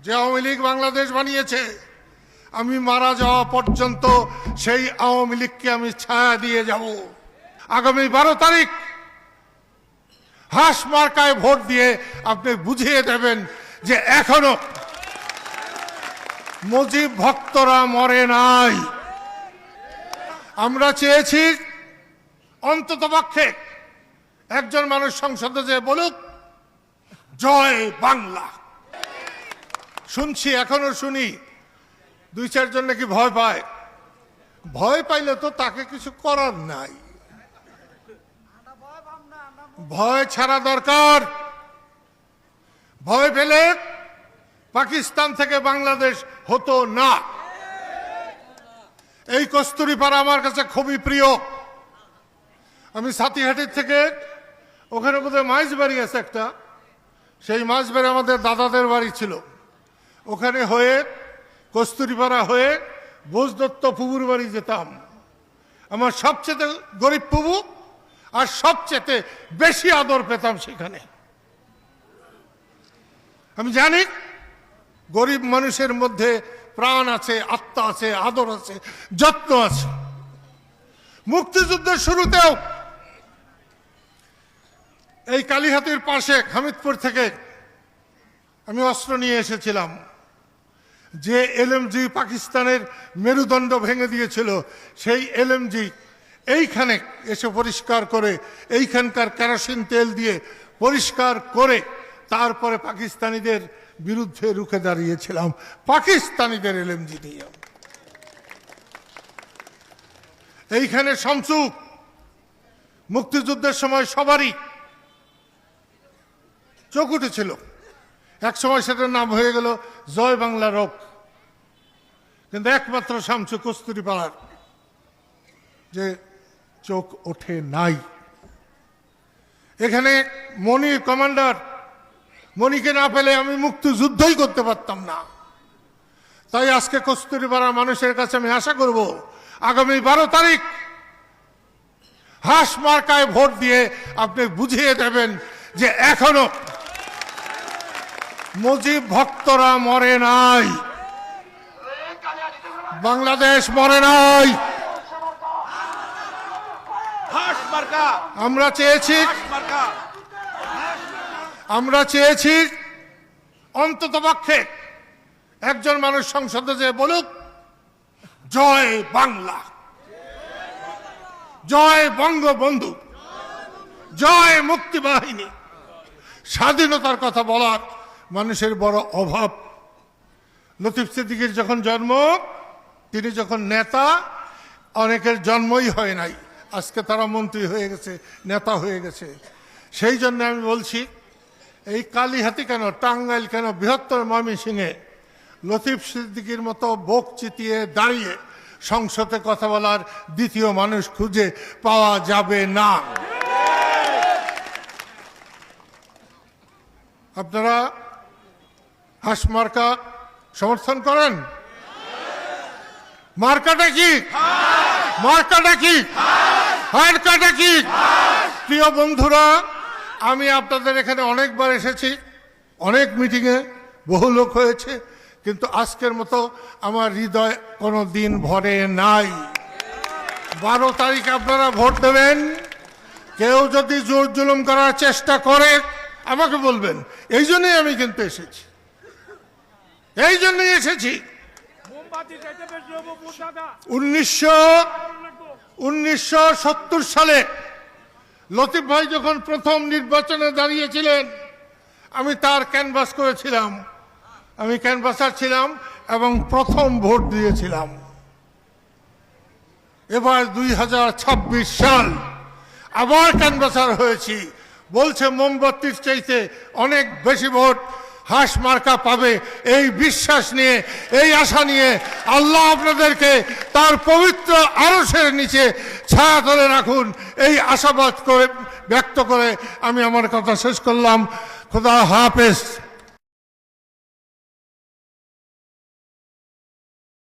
যে আওয়ামী লীগ বাংলাদেশ বানিয়েছে, আমি মারা যাওয়া পর্যন্ত সেই আওয়ামী লীগকে আমি ছায়া দিয়ে যাব। আগামী 12 তারিখ হাঁস মার্কায় ভোট দিয়ে আপনি বুঝিয়ে দেবেন যে এখনো মুজিব ভক্তরা মরে নাই। আমরা চেয়েছি অন্ততপক্ষে একজন মানুষ সংসদে যে বলুক জয় বাংলা। শুনছি, এখনো শুনি 2-4 জন নাকি ভয় পায়। ভয় পাইলে তো তাকে কিছু করার নাই, ভয় ছাড়া দরকার। ভয় পেলে পাকিস্তান থেকে বাংলাদেশ হতো না। এই কস্তুরীপাড়া আমার কাছে খুবই প্রিয়। আমি সাতিহাটির থেকে, ওখানে বোধহয় মাইজবাড়ি আছে একটা, সেই মাইজবাড়ি আমাদের দাদাদের বাড়ি ছিল। ওখানে হয়ে কস্তুরীপাড়া হয়ে বোসদত্ত ফুবুর বাড়ি যেতাম। আমার সবচেয়ে গরিব ফুবু আর সবচেয়ে বেশি আদর পেতাম সেখানে। আমি জানি গরিব মানুষের মধ্যে প্রাণ আছে, আত্মা আছে, আদর আছে, যত্ন আছে। মুক্তিযুদ্ধের শুরুতেও এই কালীহাতির পাশে হামিদপুর থেকে আমি অস্ত্র নিয়ে এসেছিলাম। যে এলএমজি পাকিস্তানের মেরুদণ্ড ভেঙে দিয়েছিল, সেই এলএমজি এইখানে এসে পরিষ্কার করে, এইখানকার কেরোসিন তেল দিয়ে পরিষ্কার করে তারপরে পাকিস্তানিদের বিরুদ্ধে রুখে দাঁড়িয়েছিলাম, পাকিস্তানিদের এলএমজি দিয়ে। এইখানে শামসু মুক্তিযুদ্ধের সময় সবারই চোখ উঠেছিল। এক সময় সেটার নাম হয়ে গেল জয় বাংলা রোগ, কিন্তু একমাত্র শামসু কস্তুরীপাড়ার যে চোখ ওঠে নাই। এখানে মনি কমান্ডার, মনিকে না পেলে আমি মুক্তিযুদ্ধই করতে পারতাম না। তাই আজকে কস্তুরীপাড়ার মানুষের কাছে আমি আশা করব, আগামী 12 তারিখ হাঁস মার্কায় ভোট দিয়ে আপনি বুঝিয়ে দেবেন যে এখনো মুজিব ভক্তরা মরে নাই, বাংলাদেশ মরে নাই। আমরা চেয়েছি অন্ততপক্ষে একজন মানুষ সংসদে যে বলুক জয় বাংলা, জয় বঙ্গবন্ধু, জয় মুক্তিবাহিনী। স্বাধীনতার কথা বলার মানুষের বড় অভাব। লতিফ সিদ্দিকীর যখন জন্ম, তিনি যখন নেতা, অনেকের জন্মই হয় নাই, আজকে তারা মন্ত্রী হয়ে গেছে, নেতা হয়ে গেছে। সেই জন্য আমি বলছি, এই কালীহাতি কেন, টাঙ্গাইল কেন, বৃহত্তর ময়মনসিংহে লতিফ সিদ্দিকীর মতো বুক চিতিয়ে দাঁড়িয়ে সংসদে কথা বলার দ্বিতীয় মানুষ খুঁজে পাওয়া যাবে না। আপনারা হাঁস মার্কা সমর্থন করেন? মার্কাটা কি? মার্কাটা কি? মার্কাটা কি? প্রিয় বন্ধুরা, আমি আপনাদের এখানে অনেকবার এসেছি, অনেক মিটিংয়ে বহু লোক হয়েছে, কিন্তু আজকের মতো আমার হৃদয় কোনো দিন ভরে নাই। 12 তারিখ আপনারা ভোট দেবেন। কেউ যদি জোর জুলুম করার চেষ্টা করে আমাকে বলবেন। এই জন্যই আমি কিন্তু এসেছি, এই জন্যই এসেছি। 1970 সালে লতিফ ভাই যখন প্রথম নির্বাচনে দাঁড়িয়েছিলেন, আমি তার ক্যানভাস করেছিলাম, আমি ক্যানভাসার ছিলাম এবং প্রথম ভোট দিয়েছিলাম। এবার 2026 সাল আবার ক্যানভাসার হয়েছি, বলছে মোমবাতির চাইতে অনেক বেশি ভোট হাঁস মার্কা পাবে। এই বিশ্বাস নিয়ে, এই আশা নিয়ে আল্লাহ আপনাদেরকে তার পবিত্র আরশের নিচে ছায়া তলে রাখুন, এই আশাবাদ করে ব্যক্ত করে আমি আমার কথা শেষ করলাম। খোদা হাফেজ।